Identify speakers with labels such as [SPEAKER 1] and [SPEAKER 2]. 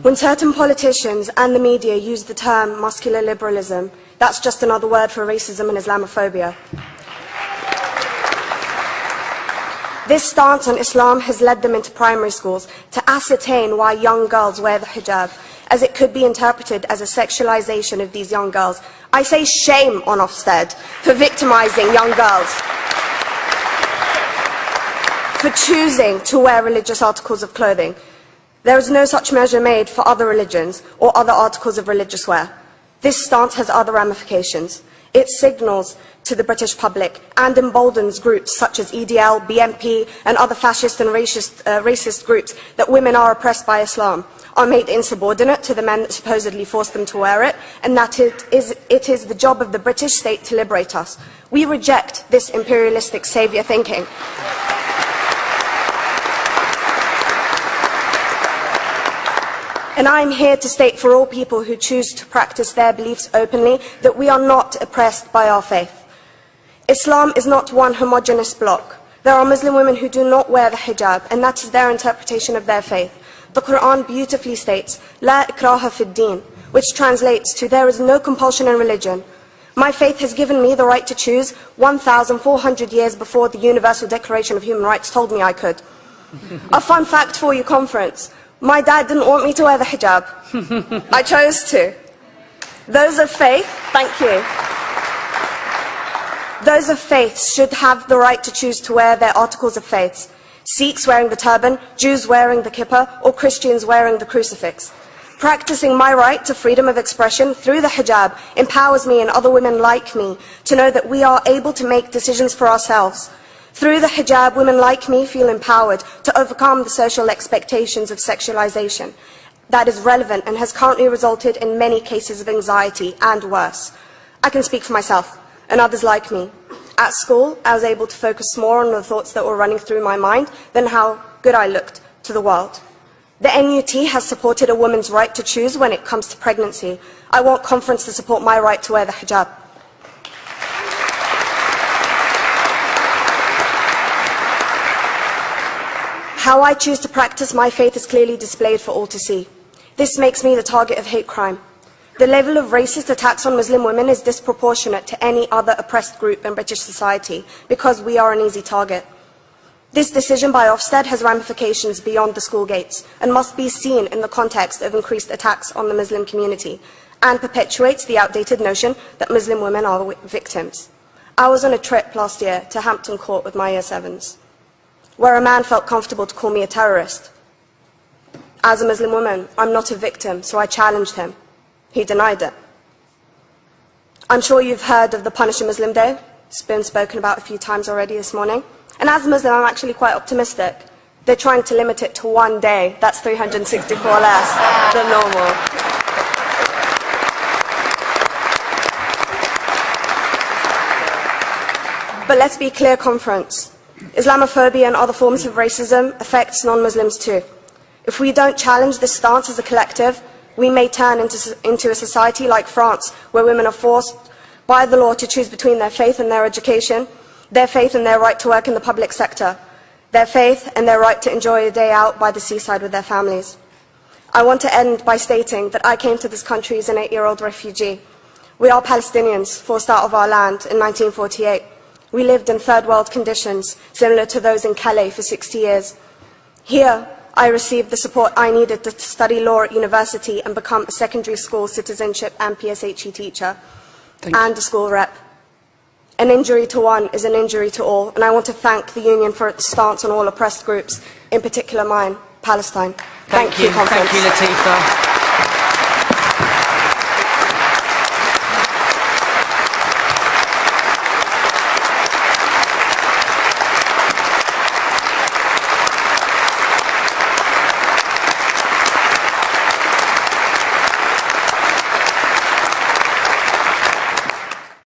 [SPEAKER 1] When certain politicians and the media use the term muscular liberalism, that's just another word for racism and Islamophobia. This stance on Islam has led them into primary schools to ascertain why young girls wear the hijab, as it could be interpreted as a sexualization of these young girls. I say shame on Ofsted for victimizing young girls, for choosing to wear religious articles of clothing. There is no such measure made for other religions or other articles of religious wear. This stance has other ramifications. It signals to the British public and emboldens groups such as EDL, BNP and other fascist and racist groups that women are oppressed by Islam, are made insubordinate to the men that supposedly forced them to wear it, and that it is the job of the British state to liberate us. We reject this imperialistic saviour thinking. And I am here to state for all people who choose to practice their beliefs openly that we are not oppressed by our faith. Islam is not one homogeneous block. There are Muslim women who do not wear the hijab, and that is their interpretation of their faith. The Quran beautifully states, "La ikraha fid din," which translates to, "There is no compulsion in religion." My faith has given me the right to choose 1,400 years before the Universal Declaration of Human Rights told me I could. A fun fact for you, conference. My dad didn't want me to wear the hijab. I chose to. Those of faith, thank you. Those of faith should have the right to choose to wear their articles of faith. Sikhs wearing the turban, Jews wearing the kippah, or Christians wearing the crucifix. Practicing my right to freedom of expression through the hijab empowers me and other women like me to know that we are able to make decisions for ourselves. Through the hijab, women like me feel empowered to overcome the social expectations of sexualization that is relevant and has currently resulted in many cases of anxiety and worse. I can speak for myself and others like me. At school, I was able to focus more on the thoughts that were running through my mind than how good I looked to the world. The NUT has supported a woman's right to choose when it comes to pregnancy. I want conference to support my right to wear the hijab. How I choose to practice my faith is clearly displayed for all to see. This makes me the target of hate crime. The level of racist attacks on Muslim women is disproportionate to any other oppressed group in British society because we are an easy target. This decision by Ofsted has ramifications beyond the school gates and must be seen in the context of increased attacks on the Muslim community and perpetuates the outdated notion that Muslim women are victims. I was on a trip last year to Hampton Court with my Year 7s, where a man felt comfortable to call me a terrorist. As a Muslim woman, I'm not a victim, so I challenged him. He denied it. I'm sure you've heard of the Punish a Muslim Day. It's been spoken about a few times already this morning. And as a Muslim, I'm actually quite optimistic. They're trying to limit it to one day. That's 364 less than normal. But let's be clear, conference. Islamophobia and other forms of racism affects non-Muslims too. If we don't challenge this stance as a collective, we may turn into a society like France, where women are forced by the law to choose between their faith and their education, their faith and their right to work in the public sector, their faith and their right to enjoy a day out by the seaside with their families. I want to end by stating that I came to this country as an 8-year-old refugee. We are Palestinians, forced out of our land in 1948. We lived in third world conditions, similar to those in Calais for 60 years. Here, I received the support I needed to study law at university and become a secondary school citizenship and PSHE teacher and a school rep. An injury to one is an injury to all, and I want to thank the Union for its stance on all oppressed groups, in particular mine, Palestine.
[SPEAKER 2] Thank you, Latifah.